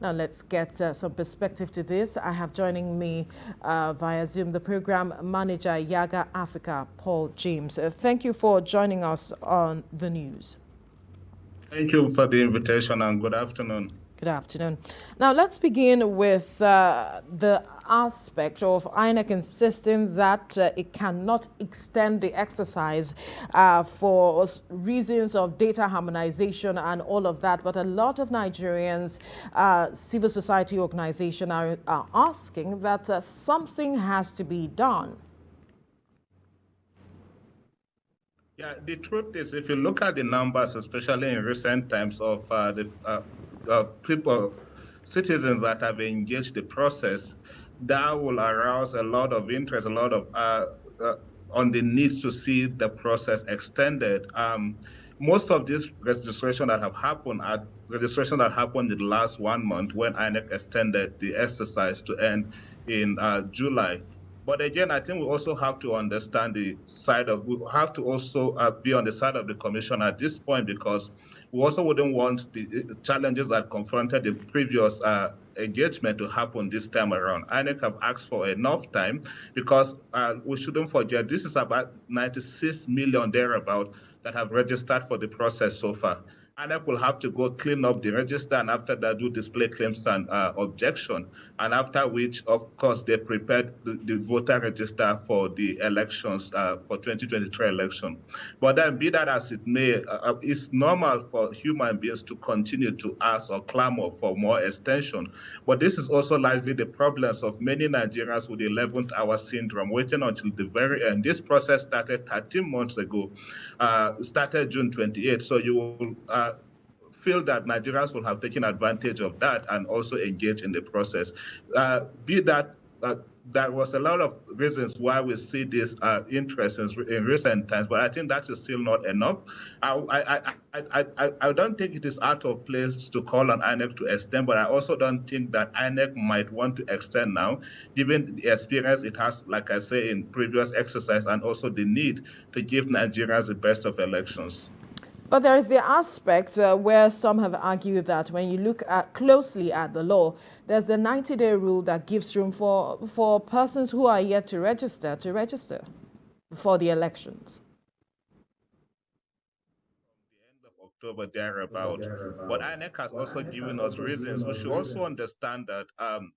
Now let's get some perspective to this. I have joining me via Zoom the program manager Yaga Africa, Paul James. Thank you for joining us on the news. Thank you for the invitation and good afternoon. Good afternoon. Now let's begin with the aspect of INEC insisting that it cannot extend the exercise for reasons of data harmonization and all of that. But a lot of Nigerians, civil society organizations are asking that something has to be done. Yeah, the truth is, if you look at the numbers, especially in recent times of citizens that have engaged the process, that will arouse a lot of interest, a lot of on the need to see the process extended. Most of these registration that have happened are registration that happened in the last 1 month when INEC extended the exercise to end in July. But again, I think we also have to understand we have to also be on the side of the commission at this point, because we also wouldn't want the challenges that confronted the previous engagement to happen this time around. INEC have asked for enough time because we shouldn't forget this is about 96 million thereabout that have registered for the process so far. INEC will have to go clean up the register and after that do display claims and objection. And after which, of course, they prepared the voter register for the elections, for 2023 election. But then be that as it may, it's normal for human beings to continue to ask or clamor for more extension. But this is also largely the problems of many Nigerians with the 11th hour syndrome, waiting until the very end. This process started 13 months ago, started June 28th. So you will feel that Nigerians will have taken advantage of that and also engage in the process. Be that there was a lot of reasons why we see this interest in recent times, but I think that is still not enough. I don't think it is out of place to call on INEC to extend, but I also don't think that INEC might want to extend now, given the experience it has, like I say, in previous exercise, and also the need to give Nigerians the best of elections. But there is the aspect where some have argued that when you look closely at the law, there's the 90-day rule that gives room for persons who are yet to register before the elections. October thereabout. But INEC has also given us reasons. We should also understand that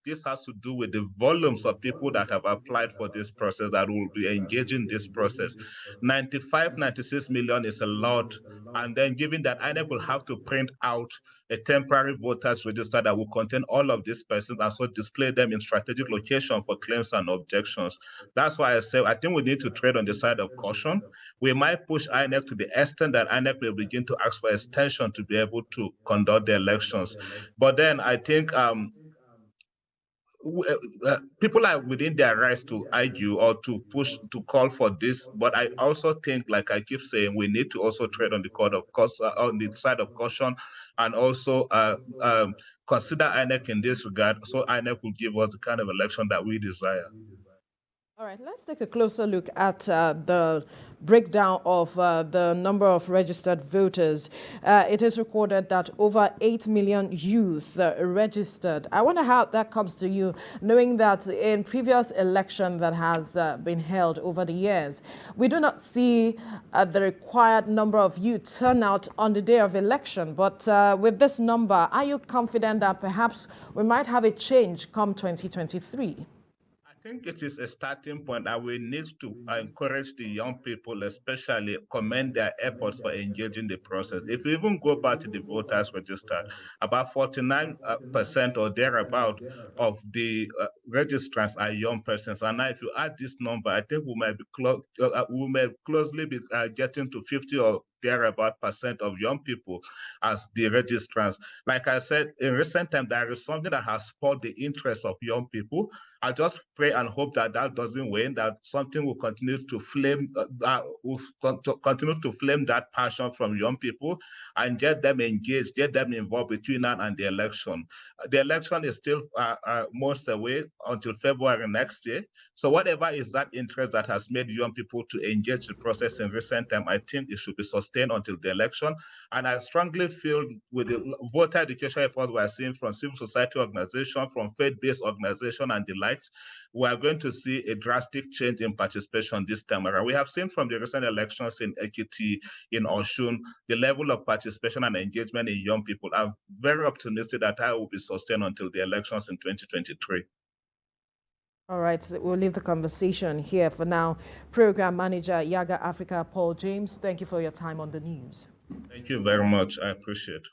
this has to do with the volumes of people that have applied for this process, that will be engaging this process. 96 million is a lot. And then given that INEC will have to print out a temporary voters register that will contain all of these persons and so display them in strategic location for claims and objections. That's why I say I think we need to trade on the side of caution. We might push INEC to the extent that INEC will begin to ask for extension to be able to conduct the elections. But then I think people are within their rights to argue or to push, to call for this. But I also think, like I keep saying, we need to also trade on the on the side of caution, and also consider INEC in this regard, so INEC will give us the kind of election that we desire. All right, let's take a closer look at the breakdown of the number of registered voters. It is recorded that over 8 million youth registered. I wonder how that comes to you, knowing that in previous election that has been held over the years, we do not see the required number of youth turn out on the day of election. But with this number, are you confident that perhaps we might have a change come 2023? I think it is a starting point that we need to encourage the young people, especially commend their efforts for engaging the process. If we even go back to the voters register, about 49% or thereabout of the registrants are young persons. And now if you add this number, I think we may closely be getting to 50 or thereabout percent of young people as the registrants. Like I said, in recent time, there is something that has spurred the interest of young people. I just pray and hope that that doesn't wane, that something will continue to flame, continue to flame that passion from young people and get them engaged, get them involved between now and the election. The election is still months away until February next year. So whatever is that interest that has made young people to engage the process in recent time, I think it should be sustained. sustain until the election. And I strongly feel with the voter education efforts we are seeing from civil society organizations, from faith-based organizations and the likes, we are going to see a drastic change in participation this time around. We have seen from the recent elections in Ekiti, in Osun, the level of participation and engagement in young people. I'm very optimistic that I will be sustained until the elections in 2023. All right, so we'll leave the conversation here for now. Program Manager, Yaga Africa, Paul James, thank you for your time on the news. Thank you very much. I appreciate it.